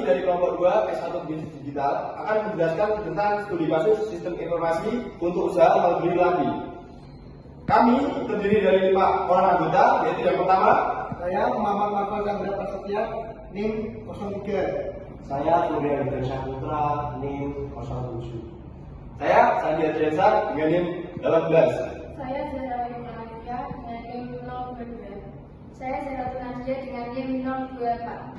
dari kelompok 2 S1 Bisnis Digital akan menjelaskan tentang studi kasus sistem informasi untuk usaha laundry laki. Kami terdiri dari 5 orang anggota, yaitu yang pertama, Saya Muhammad Marfan Chandra Prasetya, NIM 03. Saya Surya Widarsa Putra, NIM 07. saya Sandi Adriansa dengan NIM 18. Saya Zahra Malaysia dengan NIM 022. Saya Zahra Nasja dengan NIM 024.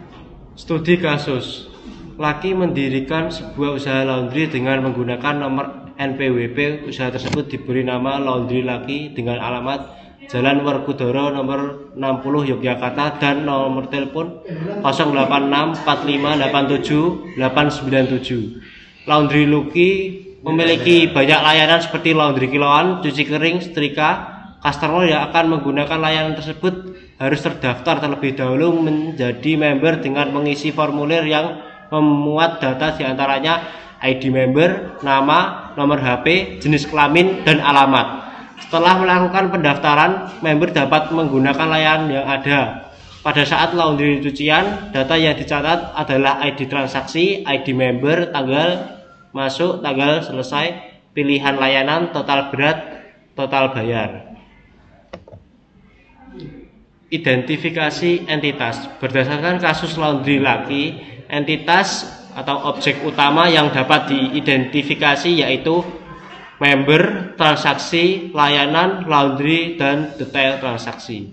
Studi kasus. Laki mendirikan sebuah usaha laundry dengan menggunakan nomor NPWP. Usaha tersebut diberi nama Laundry Laki dengan alamat Jalan Werkudara nomor 60 Yogyakarta dan nomor telepon 0864587 897. Laundry Luki memiliki banyak layanan seperti laundry kiloan, cuci kering, setrika. Customer yang akan menggunakan layanan tersebut harus terdaftar terlebih dahulu menjadi member dengan mengisi formulir yang memuat data diantaranya ID member, nama, nomor HP, jenis kelamin, dan alamat. Setelah melakukan pendaftaran, member dapat menggunakan layanan yang ada. Pada saat laundry cucian, data yang dicatat adalah ID transaksi, ID member, tanggal masuk, tanggal selesai, pilihan layanan, total berat, total bayar. Identifikasi entitas. Berdasarkan kasus laundry laki, entitas atau objek utama yang dapat diidentifikasi yaitu member, transaksi, layanan, laundry, dan detail transaksi.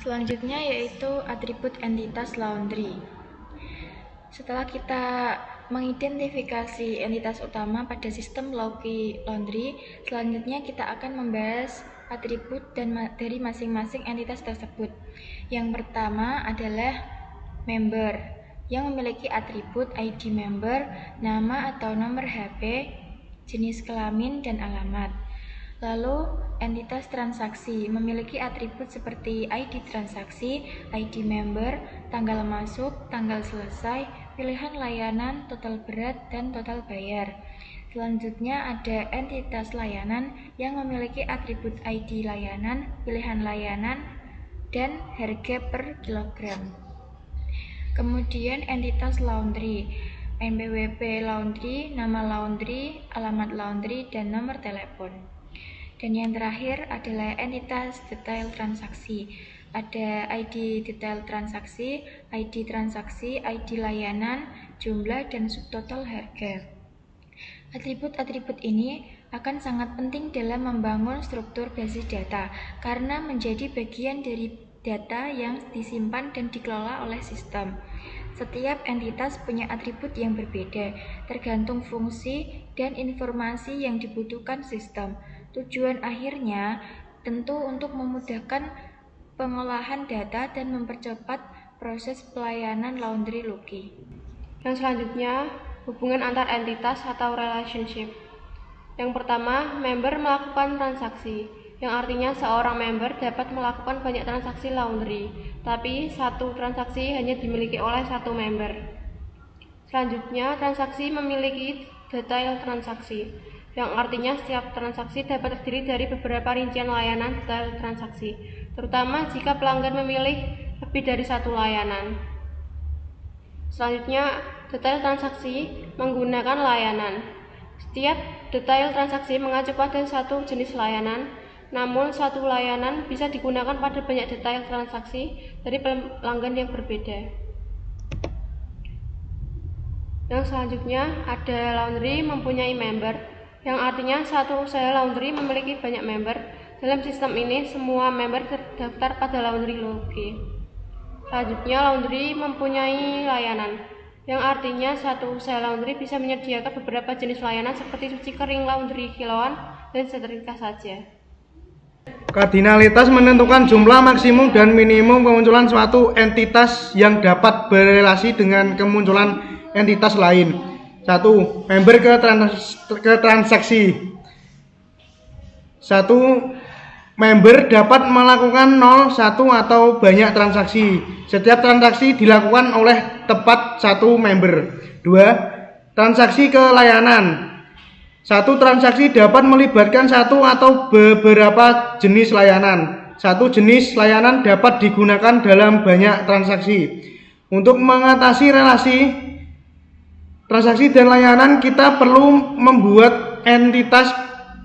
Selanjutnya yaitu atribut entitas laundry. Setelah kita mengidentifikasi entitas utama pada sistem Loki Laundry, selanjutnya kita akan membahas atribut dari masing-masing entitas tersebut. Yang pertama adalah member yang memiliki atribut ID member, nama atau nomor HP, jenis kelamin, dan alamat. Lalu entitas transaksi memiliki atribut seperti ID transaksi, ID member, tanggal masuk, tanggal selesai, pilihan layanan, total berat, dan total bayar. Selanjutnya ada entitas layanan yang memiliki atribut ID layanan, pilihan layanan, dan harga per kilogram. Kemudian entitas laundry, NPWP laundry, nama laundry, alamat laundry, dan nomor telepon. Dan yang terakhir adalah entitas detail transaksi. Ada ID detail transaksi, ID transaksi, ID layanan, jumlah, dan subtotal harga. Atribut-atribut ini akan sangat penting dalam membangun struktur basis data karena menjadi bagian dari data yang disimpan dan dikelola oleh sistem. Setiap entitas punya atribut yang berbeda, tergantung fungsi dan informasi yang dibutuhkan sistem. Tujuan akhirnya tentu untuk memudahkan pengolahan data dan mempercepat proses pelayanan laundry Luki. Yang selanjutnya, hubungan antar entitas atau relationship. Yang pertama, member melakukan transaksi, yang artinya seorang member dapat melakukan banyak transaksi laundry, tapi satu transaksi hanya dimiliki oleh satu member. Selanjutnya, transaksi memiliki detail transaksi, yang artinya setiap transaksi dapat terdiri dari beberapa rincian layanan detail transaksi, terutama jika pelanggan memilih lebih dari satu layanan. Selanjutnya, detail transaksi menggunakan layanan. Setiap detail transaksi mengacu pada satu jenis layanan, namun satu layanan bisa digunakan pada banyak detail transaksi dari pelanggan yang berbeda. Yang selanjutnya ada laundry mempunyai member, yang artinya satu usaha laundry memiliki banyak member. Dalam sistem ini, semua member terdaftar pada laundry Luki. Selanjutnya, laundry mempunyai layanan, yang artinya satu usaha laundry bisa menyediakan beberapa jenis layanan seperti cuci kering, laundry kiloan, dan setrika saja. Kardinalitas menentukan jumlah maksimum dan minimum kemunculan suatu entitas yang dapat berelasi dengan kemunculan entitas lain. 1. Member ke transaksi. 1. Member dapat melakukan 0, 1, atau banyak transaksi. Setiap transaksi dilakukan oleh tepat satu member. 2. Transaksi ke layanan. Satu transaksi dapat melibatkan satu atau beberapa jenis layanan. Satu jenis layanan dapat digunakan dalam banyak transaksi. Untuk mengatasi relasi transaksi dan layanan kita perlu membuat entitas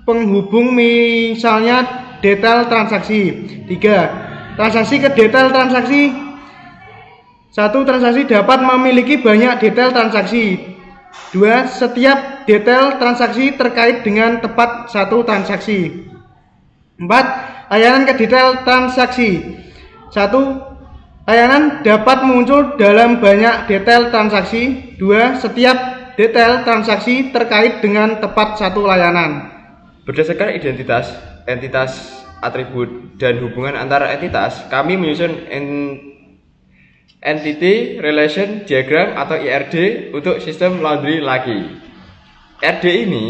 penghubung, misalnya detail transaksi. 3. Transaksi ke detail transaksi. 1. Transaksi dapat memiliki banyak detail transaksi. 2. Setiap detail transaksi terkait dengan tepat satu transaksi. 4. Layanan ke detail transaksi. 1. Layanan dapat muncul dalam banyak detail transaksi. 2. Setiap detail transaksi terkait dengan tepat satu layanan. Berdasarkan identitas, entitas, atribut, dan hubungan antara entitas, kami menyusun Entity Relation Diagram atau IRD untuk sistem laundry laki. RD ini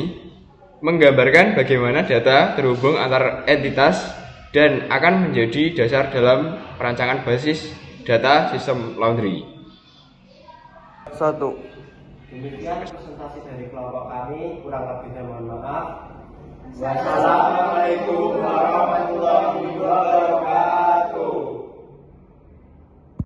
menggambarkan bagaimana data terhubung antar entitas dan akan menjadi dasar dalam perancangan basis data sistem laundry. 1. Demikian presentasi dari kelompok kami, kurang lebihnya mohon maaf. Wassalamualaikum